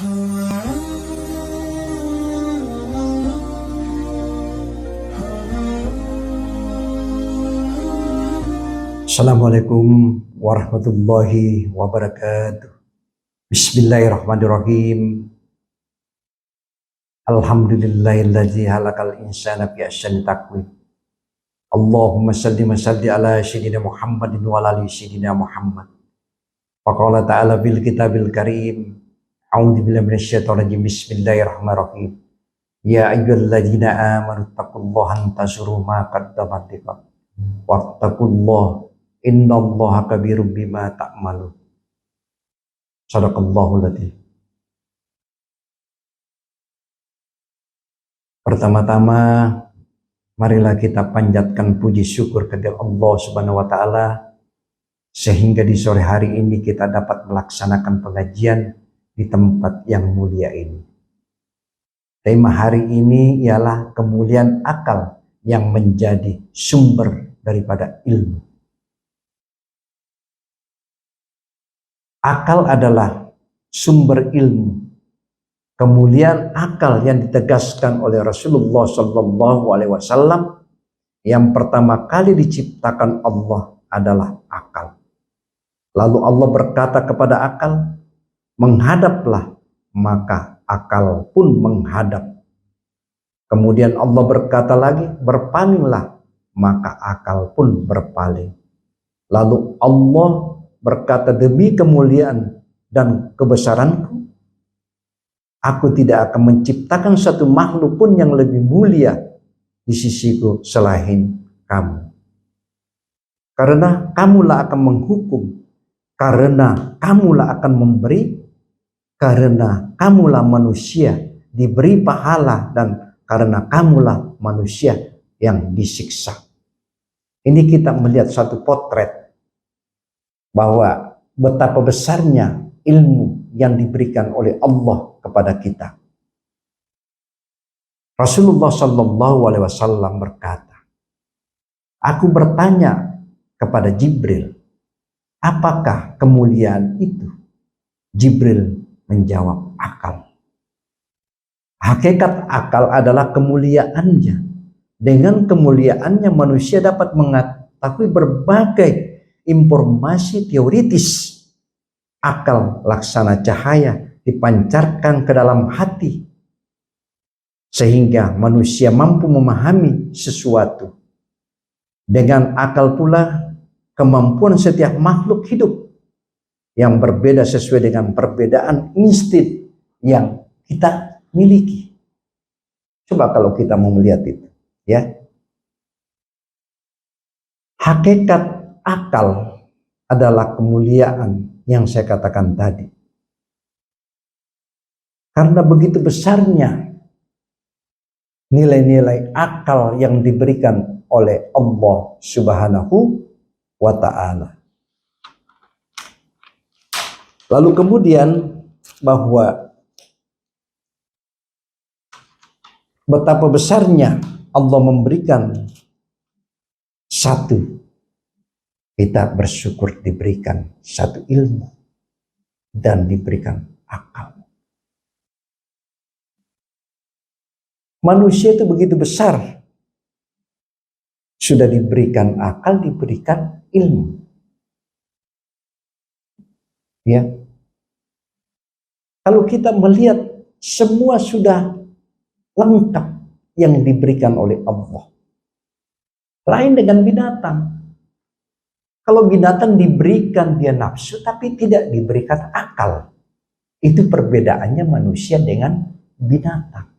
Assalamualaikum warahmatullahi wabarakatuh. Bismillahirrahmanirrahim. Alhamdulillahilladzi halakal insana fi ahsani taqwim. Allahumma salli wa salli ala sayyidina Muhammadin wa ala ali sayyidina Muhammad. Faqala ta'ala bil kitabil karim. A'udzu billahi minasyaitonir rajim. Bismillahirrahmanirrahim. Ya ayyuhalladzina amanu taqullaha antazuru ma qaddamat liqad. Wattaqullaha innallaha kabirum bima ta'malun. Shadaqallahul adzim. Pertama-tama marilah kita panjatkan puji syukur kepada Allah Subhanahu wa taala sehingga di sore hari ini kita dapat melaksanakan pengajian di tempat yang mulia ini. Tema hari ini ialah kemuliaan akal yang menjadi sumber daripada ilmu. Akal adalah sumber ilmu. Kemuliaan akal yang ditegaskan oleh Rasulullah SAW yang pertama kali diciptakan Allah adalah akal. Lalu Allah berkata kepada akal, menghadaplah, maka akal pun menghadap. Kemudian Allah berkata lagi, berpalinglah, maka akal pun berpaling. Lalu Allah berkata, demi kemuliaan dan kebesaranku, aku tidak akan menciptakan satu makhluk pun yang lebih mulia di sisiku selain kamu. Karena kamulah akan menghukum, karena kamulah akan memberi, karena kamulah manusia diberi pahala, dan karena kamulah manusia yang disiksa. Ini kita melihat satu potret bahwa betapa besarnya ilmu yang diberikan oleh Allah kepada kita. Rasulullah SAW berkata, aku bertanya kepada Jibril, apakah kemuliaan itu? Jibril menjawab, akal. Hakikat akal adalah kemuliaannya. Dengan kemuliaannya manusia dapat mengetahui berbagai informasi teoritis. Akal laksana cahaya dipancarkan ke dalam hati sehingga manusia mampu memahami sesuatu. Dengan akal pula kemampuan setiap makhluk hidup yang berbeda sesuai dengan perbedaan insting yang kita miliki. Coba kalau kita mau melihat itu, ya. Hakikat akal adalah kemuliaan yang saya katakan tadi. Karena begitu besarnya nilai-nilai akal yang diberikan oleh Allah Subhanahu wa ta'ala. Lalu kemudian bahwa betapa besarnya Allah memberikan satu, kita bersyukur diberikan satu ilmu dan diberikan akal. Manusia itu begitu besar, sudah diberikan akal, diberikan ilmu. Ya. Kalau kita melihat semua sudah lengkap yang diberikan oleh Allah. Lain dengan binatang. Kalau binatang diberikan dia nafsu tapi tidak diberikan akal. Itu perbedaannya manusia dengan binatang.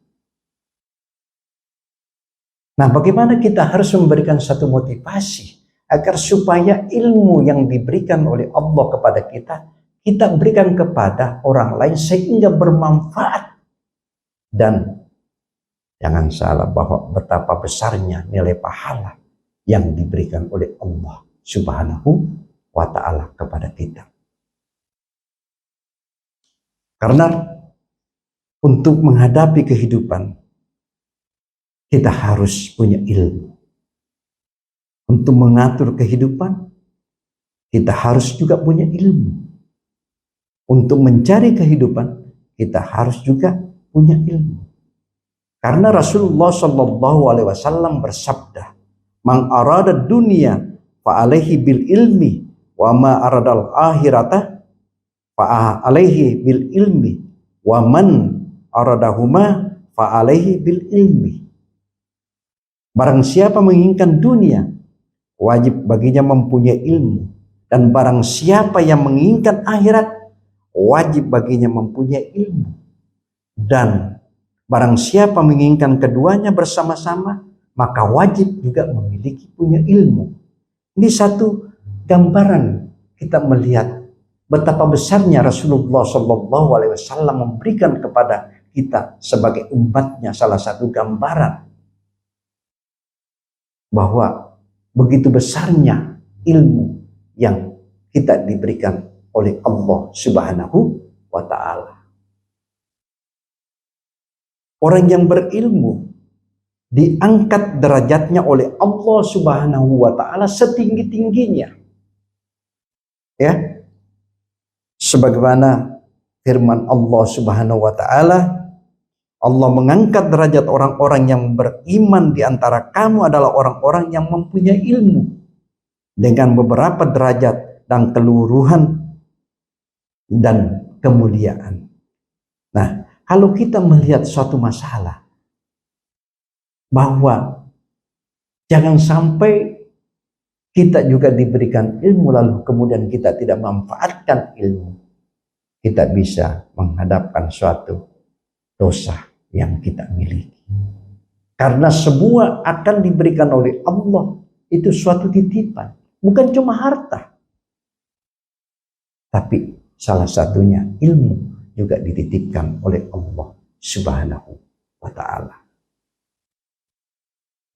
Nah, bagaimana kita harus memberikan satu motivasi agar supaya ilmu yang diberikan oleh Allah kepada kita berikan kepada orang lain sehingga bermanfaat. Dan jangan salah bahwa betapa besarnya nilai pahala yang diberikan oleh Allah Subhanahu wa ta'ala kepada kita. Karena untuk menghadapi kehidupan kita harus punya ilmu. Untuk mengatur kehidupan kita harus juga punya ilmu. Untuk mencari kehidupan kita harus juga punya ilmu. Karena Rasulullah Shallallahu Alaihi Wasallam bersabda, "Man arada dunia fa alaihi bil ilmi, wa ma aradal akhirata fa alaihi bil ilmi, wa man aradahuma fa alaihi bil ilmi." Barang siapa menginginkan dunia, wajib baginya mempunyai ilmu. Dan barang siapa yang menginginkan akhirat, wajib baginya mempunyai ilmu. Dan barang siapa menginginkan keduanya bersama-sama, maka wajib juga memiliki punya ilmu. Ini satu gambaran kita melihat betapa besarnya Rasulullah Shallallahu Alaihi Wasallam memberikan kepada kita sebagai umatnya salah satu gambaran bahwa begitu besarnya ilmu yang kita diberikan oleh Allah Subhanahu wa Ta'ala. Orang yang berilmu diangkat derajatnya oleh Allah Subhanahu wa Ta'ala setinggi-tingginya. Ya. Sebagaimana firman Allah Subhanahu wa Ta'ala, Allah mengangkat derajat orang-orang yang beriman di antara kamu adalah orang-orang yang mempunyai ilmu dengan beberapa derajat dan keluruhan dan kemuliaan. Nah, kalau kita melihat suatu masalah bahwa jangan sampai kita juga diberikan ilmu lalu kemudian kita tidak memanfaatkan ilmu, kita bisa menghadapkan suatu dosa yang kita miliki. Karena semua akan diberikan oleh Allah, itu suatu titipan, bukan cuma harta. Tapi salah satunya ilmu juga dititipkan oleh Allah Subhanahu wa Ta'ala.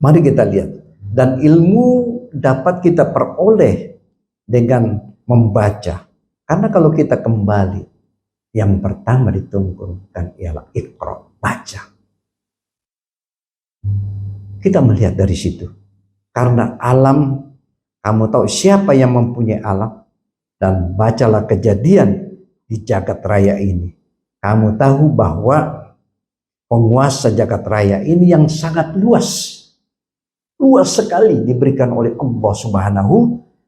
Mari kita lihat. Dan ilmu dapat kita peroleh dengan membaca. Karena kalau kita kembali, yang pertama dituntunkan ialah Iqra, baca. Kita melihat dari situ. Karena alam, kamu tahu siapa yang mempunyai alam? Dan bacalah Kejadian di jagat raya ini. Kamu tahu bahwa penguasa jagat raya ini yang sangat luas. Luas sekali diberikan oleh Allah Subhanahu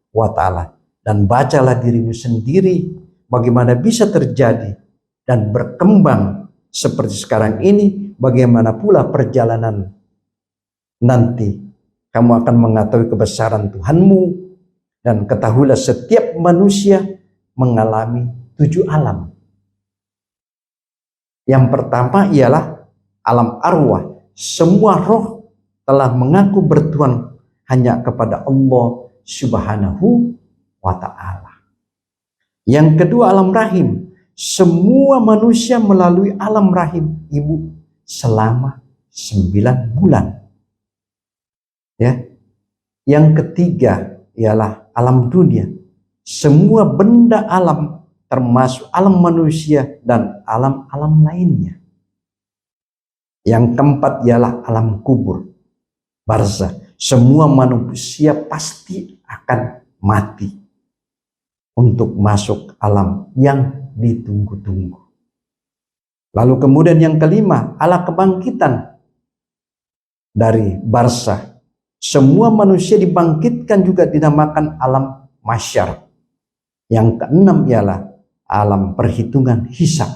wa Ta'ala. Dan bacalah dirimu sendiri bagaimana bisa terjadi dan berkembang seperti sekarang ini. Bagaimana pula perjalanan nanti. Kamu akan mengetahui kebesaran Tuhanmu. Dan ketahuilah setiap manusia mengalami 7 alam. Yang pertama ialah alam arwah. Semua roh telah mengaku bertuhan hanya kepada Allah Subhanahu wa Ta'ala. Yang kedua alam rahim. Semua manusia melalui alam rahim ibu selama 9 bulan. Ya. Yang ketiga ialah alam dunia. Semua benda alam termasuk alam manusia dan alam-alam lainnya. Yang keempat ialah alam kubur. Barzah. Semua manusia pasti akan mati untuk masuk alam yang ditunggu-tunggu. Lalu kemudian yang kelima, alam kebangkitan dari barzah. Semua manusia dibangkitkan juga dinamakan alam mahsyar. Yang keenam ialah alam perhitungan hisab.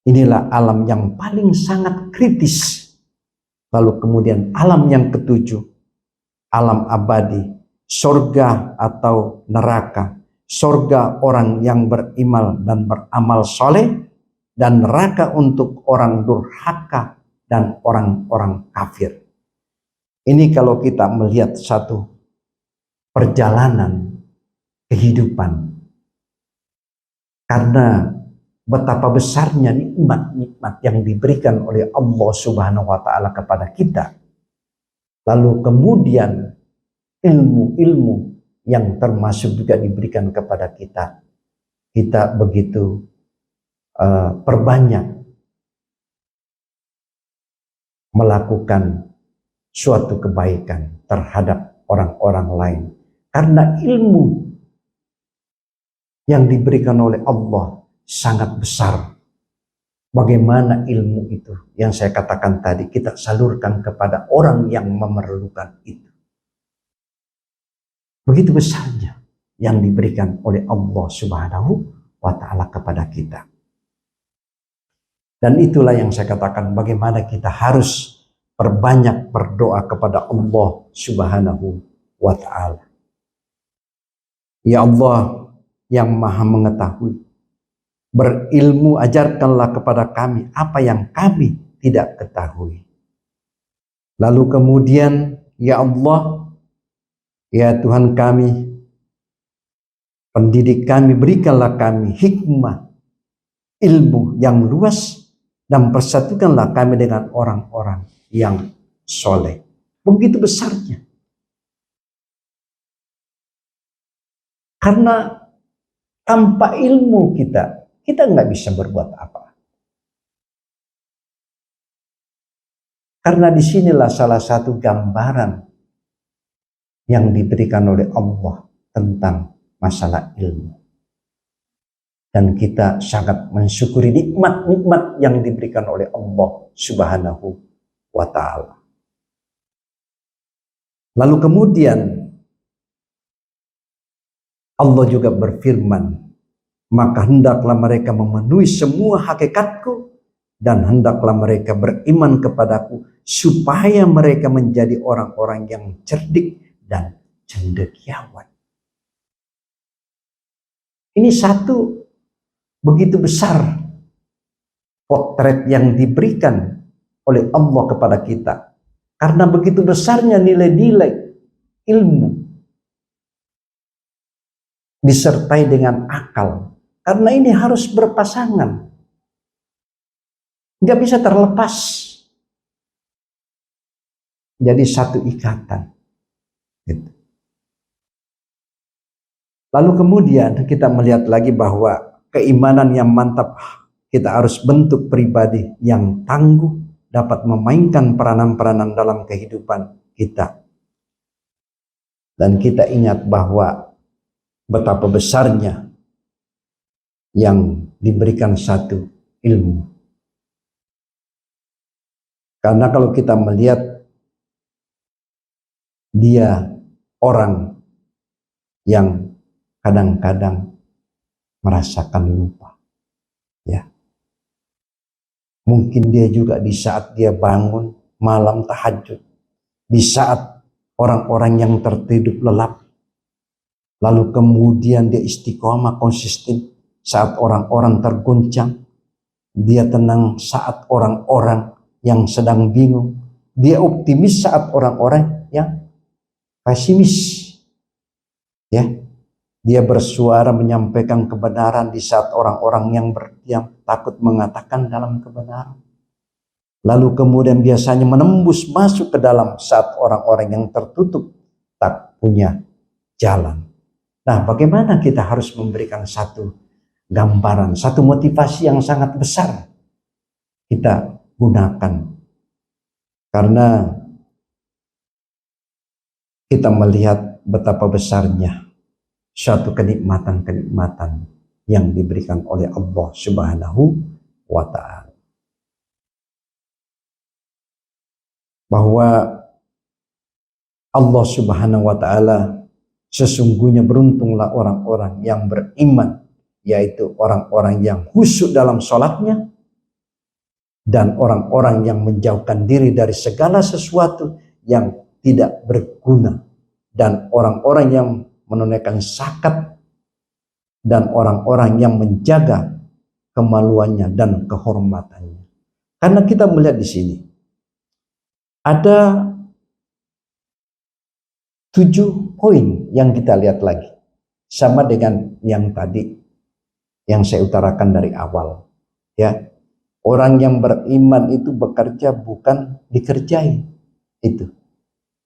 Inilah alam yang paling sangat kritis. Lalu kemudian alam yang ketujuh, alam abadi, surga atau neraka. Surga orang yang beriman dan beramal soleh, dan neraka untuk orang durhaka dan orang-orang kafir. Ini kalau kita melihat satu perjalanan kehidupan. Karena betapa besarnya nikmat-nikmat yang diberikan oleh Allah Subhanahu wa Ta'ala kepada kita. Lalu kemudian ilmu-ilmu yang termasuk juga diberikan kepada kita. Kita begitu perbanyak melakukan suatu kebaikan terhadap orang-orang lain. Karena ilmu yang diberikan oleh Allah sangat besar Bagaimana ilmu itu yang saya katakan tadi kita salurkan kepada orang yang memerlukan itu. Begitu besarnya yang diberikan oleh Allah Subhanahu wa Ta'ala kepada kita. Dan itulah yang saya katakan bagaimana kita harus perbanyak berdoa kepada Allah Subhanahu wa Ta'ala. Ya Allah yang Maha mengetahui, berilmu ajarkanlah kepada kami apa yang kami tidak ketahui. Lalu kemudian, ya Allah, ya Tuhan kami, pendidik kami, berikanlah kami hikmah, ilmu yang luas, dan persatukanlah kami dengan orang-orang yang soleh. Begitu besarnya. Karena tanpa ilmu kita nggak bisa berbuat apa. Karena disinilah salah satu gambaran yang diberikan oleh Allah tentang masalah ilmu. Dan kita sangat mensyukuri nikmat-nikmat yang diberikan oleh Allah Subhanahu wa Ta'ala. Lalu kemudian Allah juga berfirman, maka hendaklah mereka memenuhi semua hakikatku dan hendaklah mereka beriman kepadaku supaya mereka menjadi orang-orang yang cerdik dan cendekiawan. Ini satu begitu besar potret yang diberikan oleh Allah kepada kita. Karena begitu besarnya nilai-nilai ilmu disertai dengan akal. Karena ini harus berpasangan. Nggak bisa terlepas. Jadi satu ikatan. Gitu. Lalu kemudian kita melihat lagi bahwa keimanan yang mantap, kita harus bentuk pribadi yang tangguh, dapat memainkan peranan-peranan dalam kehidupan kita. Dan kita ingat bahwa betapa besarnya yang diberikan satu ilmu. Karena kalau kita melihat dia orang yang kadang-kadang merasakan lupa, ya. Mungkin dia juga di saat dia bangun malam tahajud, di saat orang-orang yang tertidur lelap, lalu kemudian dia istiqomah konsisten saat orang-orang tergoncang, dia tenang saat orang-orang yang sedang bingung, dia optimis saat orang-orang yang pesimis, ya. Dia bersuara menyampaikan kebenaran di saat orang-orang yang berdiam takut mengatakan dalam kebenaran. Lalu kemudian biasanya menembus masuk ke dalam saat orang-orang yang tertutup tak punya jalan. Nah, bagaimana kita harus memberikan satu gambaran, satu motivasi yang sangat besar kita gunakan. Karena kita melihat betapa besarnya suatu kenikmatan-kenikmatan yang diberikan oleh Allah Subhanahu wa Ta'ala. Bahwa Allah Subhanahu wa Ta'ala sesungguhnya beruntunglah orang-orang yang beriman, yaitu orang-orang yang khusyuk dalam sholatnya dan orang-orang yang menjauhkan diri dari segala sesuatu yang tidak berguna, dan orang-orang yang menunaikan zakat, dan orang-orang yang menjaga kemaluannya dan kehormatannya. Karena kita melihat di sini ada 7 poin yang kita lihat lagi, sama dengan yang tadi yang saya utarakan dari awal, ya. Orang yang beriman itu bekerja bukan dikerjai. Itu.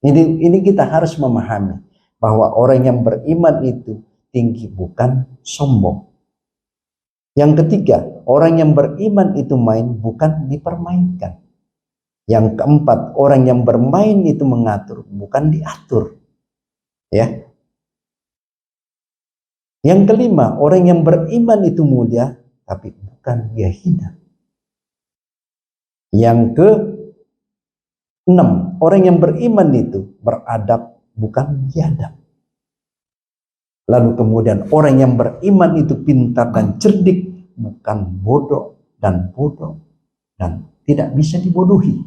Ini kita harus memahami bahwa orang yang beriman itu tinggi bukan sombong. Yang ketiga, orang yang beriman itu main bukan dipermainkan. Yang keempat, orang yang bermain itu mengatur bukan diatur. Ya. Yang kelima, orang yang beriman itu mulia tapi bukan dia hina. Yang ke-6, orang yang beriman itu beradab bukan biadab. Lalu kemudian orang yang beriman itu pintar dan cerdik, bukan bodoh dan tidak bisa dibodohi.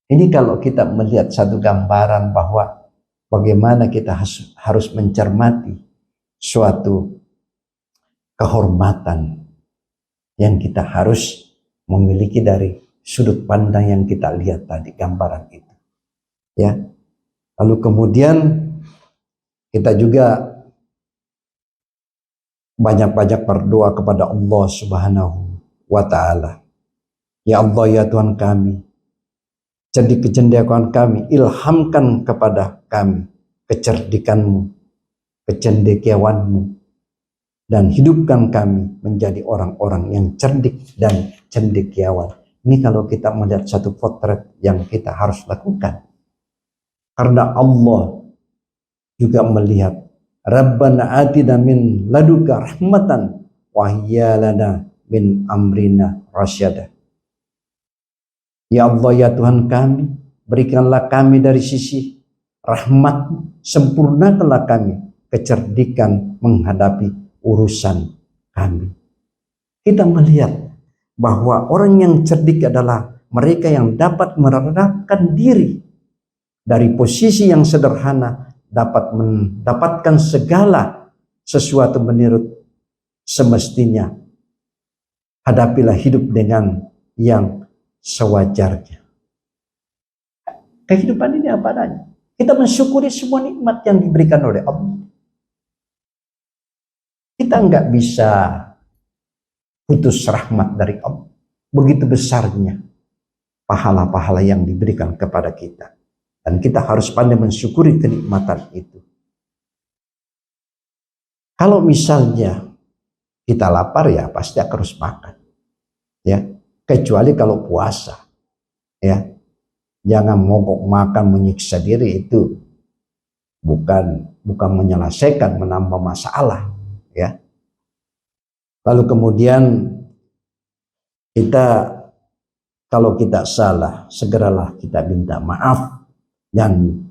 Ini kalau kita melihat satu gambaran bahwa bagaimana kita harus mencermati suatu kehormatan yang kita harus memiliki dari sudut pandang yang kita lihat tadi, gambaran itu. Ya. Lalu kemudian kita juga banyak-banyak berdoa kepada Allah Subhanahu wa Ta'ala. Ya Allah, ya Tuhan kami, jadi kecendekiawan kami, ilhamkan kepada kami kecerdikan-Mu, kecendekiawan-Mu, dan hidupkan kami menjadi orang-orang yang cerdik dan cendekiawan. Ini kalau kita melihat satu potret yang kita harus lakukan. Karena Allah juga melihat, Rabbana atina min laduka rahmatan wa hayya lana min amrina rasyada. Ya Allah, ya Tuhan kami, berikanlah kami dari sisi rahmat, sempurnakanlah kami kecerdikan menghadapi urusan kami. Kita melihat bahwa orang yang cerdik adalah mereka yang dapat merendahkan diri dari posisi yang sederhana, dapat mendapatkan segala sesuatu menurut semestinya. Hadapilah hidup dengan yang sewajarnya. Kehidupan ini apa adanya. Kita mensyukuri semua nikmat yang diberikan oleh Allah. Kita nggak bisa putus rahmat dari Allah. Begitu besarnya pahala-pahala yang diberikan kepada kita. Dan kita harus pandai mensyukuri kenikmatan itu. Kalau misalnya kita lapar, ya pasti akan harus makan. Ya, kecuali kalau puasa. Ya, jangan mogok makan menyiksa diri, itu bukan menyelesaikan, menambah masalah. Ya. Lalu kemudian kita, kalau kita salah, segeralah kita minta maaf dan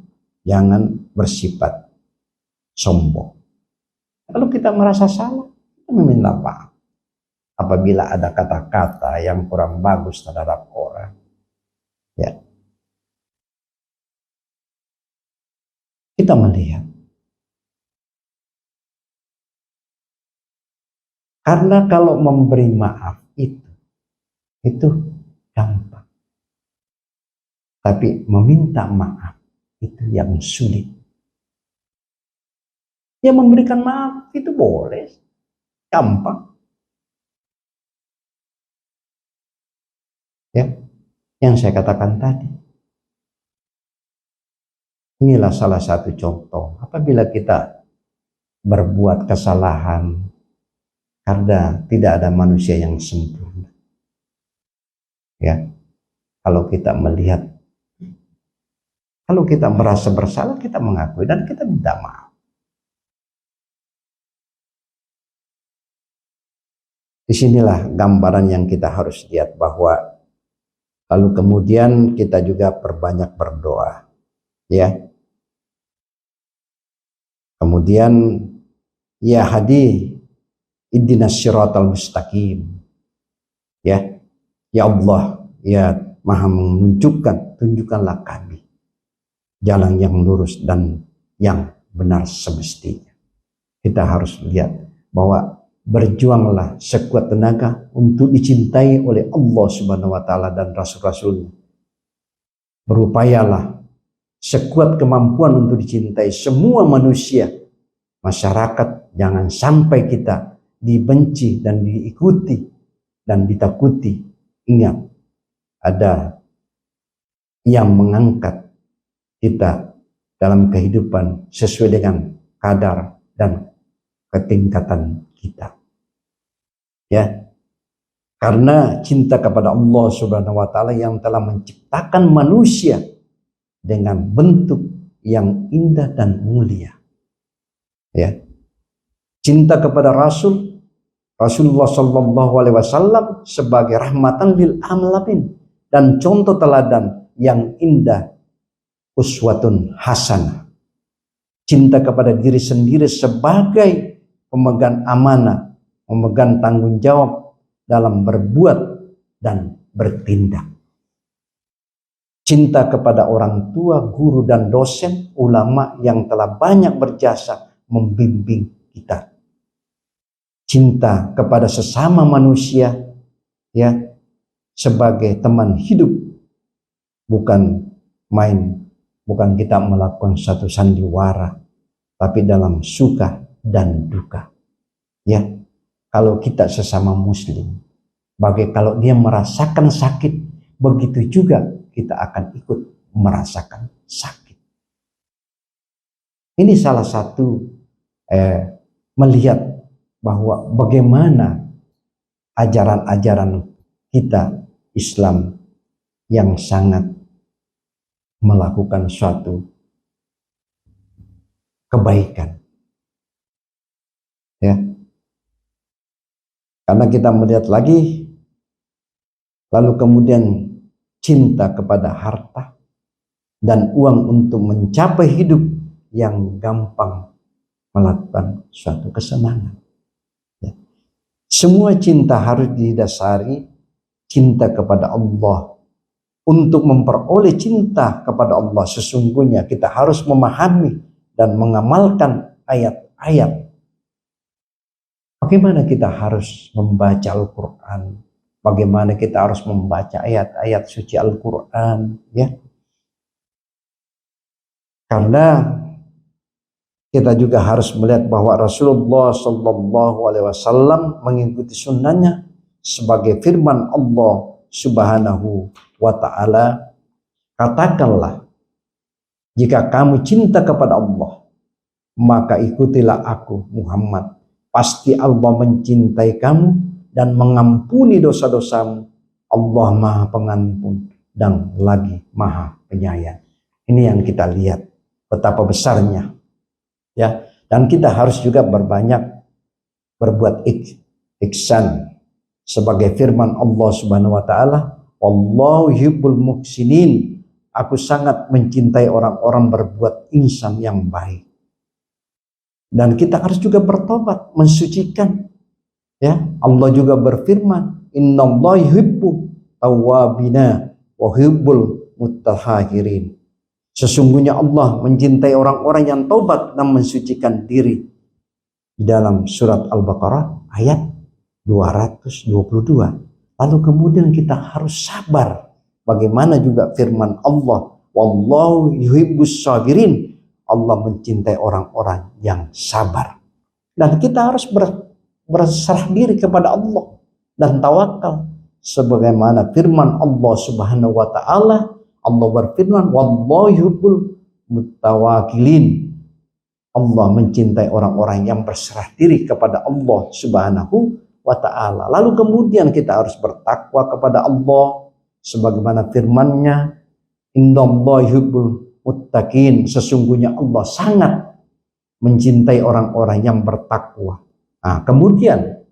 jangan bersifat sombong. Kalau kita merasa salah, kita meminta maaf. Apabila ada kata-kata yang kurang bagus terhadap orang, ya, kita melihat. Karena kalau memberi maaf itu gampang. Tapi meminta maaf itu yang sulit. Ya, memberikan maaf itu boleh, gampang. Ya, yang saya katakan tadi. Inilah salah satu contoh. Apabila kita berbuat kesalahan, karena tidak ada manusia yang sempurna. Ya, kalau kita melihat, kalau kita merasa bersalah, kita mengakui dan kita minta maaf. Disinilah gambaran yang kita harus lihat, bahwa lalu kemudian kita juga perbanyak berdoa. Ya. Kemudian, ya hadi ihdinas siratal mustaqim. Ya. Ya Allah, ya Maha menunjukkan, tunjukkanlah kami jalan yang lurus dan yang benar semestinya. Kita harus lihat bahwa berjuanglah sekuat tenaga untuk dicintai oleh Allah Subhanahu wa Ta'ala dan Rasul-Rasulnya. Berupayalah sekuat kemampuan untuk dicintai semua manusia, masyarakat. Jangan sampai kita dibenci dan diikuti dan ditakuti. Ingat, ada yang mengangkat kita dalam kehidupan sesuai dengan kadar dan ketingkatan kita. Ya, karena cinta kepada Allah Subhanahu wa Ta'ala yang telah menciptakan manusia dengan bentuk yang indah dan mulia. Ya, cinta kepada Rasulullah Sallallahu Alaihi Wasallam sebagai rahmatan lil alamin, dan contoh teladan yang indah, uswatun hasanah. Cinta kepada diri sendiri sebagai pemegang amanah, memegang tanggung jawab dalam berbuat dan bertindak. Cinta kepada orang tua, guru dan dosen, ulama yang telah banyak berjasa membimbing kita. Cinta kepada sesama manusia, ya, sebagai teman hidup, bukan main, bukan kita melakukan satu sandiwara, tapi dalam suka dan duka. Ya, kalau kita sesama muslim, kalau dia merasakan sakit, begitu juga kita akan ikut merasakan sakit. Ini salah satu melihat bahwa bagaimana ajaran-ajaran kita Islam yang sangat melakukan suatu kebaikan. Ya. Karena kita melihat lagi, lalu kemudian cinta kepada harta dan uang untuk mencapai hidup yang gampang, melakukan suatu kesenangan. Ya. Semua cinta harus didasari cinta kepada Allah. Untuk memperoleh cinta kepada Allah, sesungguhnya kita harus memahami dan mengamalkan ayat-ayat. Bagaimana kita harus membaca Al-Quran, bagaimana kita harus membaca ayat-ayat suci Al-Quran, ya. Karena kita juga harus melihat bahwa Rasulullah SAW mengikuti sunnahnya sebagai firman Allah Subhanahu wa ta'ala, katakanlah, jika kamu cinta kepada Allah, maka ikutilah aku Muhammad. Pasti Allah mencintai kamu dan mengampuni dosa-dosamu. Allah Maha Pengampun dan lagi Maha Penyayang. Ini yang kita lihat betapa besarnya, ya. Dan kita harus juga berbuat ihsan sebagai firman Allah Subhanahu wa ta'ala, wallahu yuhibbul muhsinin. Aku sangat mencintai orang-orang berbuat ihsan yang baik. Dan kita harus juga bertobat, mensucikan. Ya, Allah juga berfirman, innallaha yuhibbu tawwabina wa yuhibbul mutatahhirin. Sesungguhnya Allah mencintai orang-orang yang taubat dan mensucikan diri. Di dalam surat Al-Baqarah ayat 222. Lalu kemudian kita harus sabar. Bagaimana juga firman Allah, wallahu yuhibbus sabirin. Allah mencintai orang-orang yang sabar. Dan kita harus berserah diri kepada Allah dan tawakal. Sebagaimana firman Allah Subhanahu wa ta'ala, Allah berfirman, wallahu yuhibbul mutawakkilin. Allah mencintai orang-orang yang berserah diri kepada Allah Subhanahu wa ta'ala. Lalu kemudian kita harus bertakwa kepada Allah sebagaimana firman-Nya, innallaha yuhibbul muttaqin. Sesungguhnya Allah sangat mencintai orang-orang yang bertakwa. Nah, kemudian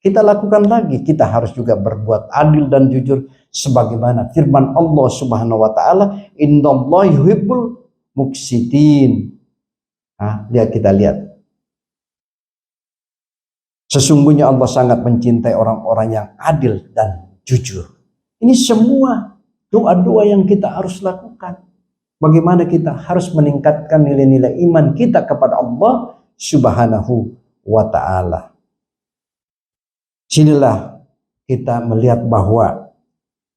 kita lakukan lagi, kita harus juga berbuat adil dan jujur sebagaimana firman Allah Subhanahu wa ta'ala, innallaha yuhibbul muqsitin. Nah, kita lihat. Sesungguhnya Allah sangat mencintai orang-orang yang adil dan jujur. Ini semua doa-doa yang kita harus lakukan. Bagaimana kita harus meningkatkan nilai-nilai iman kita kepada Allah Subhanahu wa ta'ala. Sinilah kita melihat bahwa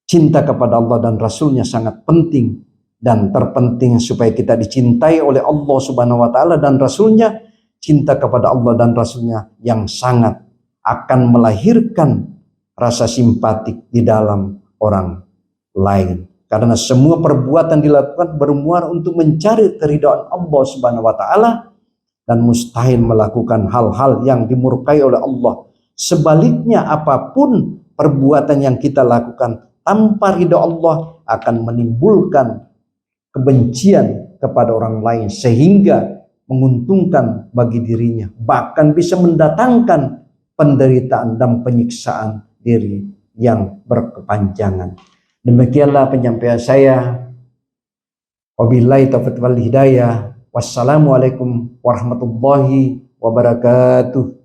cinta kepada Allah dan Rasulnya sangat penting dan terpenting supaya kita dicintai oleh Allah Subhanahu wa ta'ala dan Rasulnya. Cinta kepada Allah dan Rasulnya yang sangat akan melahirkan rasa simpatik di dalam orang lain. Karena semua perbuatan dilakukan bermuara untuk mencari keridhaan Allah Subhanahu wa ta'ala dan mustahil melakukan hal-hal yang dimurkai oleh Allah. Sebaliknya, apapun perbuatan yang kita lakukan tanpa ridha Allah akan menimbulkan kebencian kepada orang lain sehingga menguntungkan bagi dirinya, bahkan bisa mendatangkan penderitaan dan penyiksaan diri yang berkepanjangan. Demikianlah penyampaian saya. Wabillahi taufiq wal hidayah. Wassalamualaikum warahmatullahi wabarakatuh.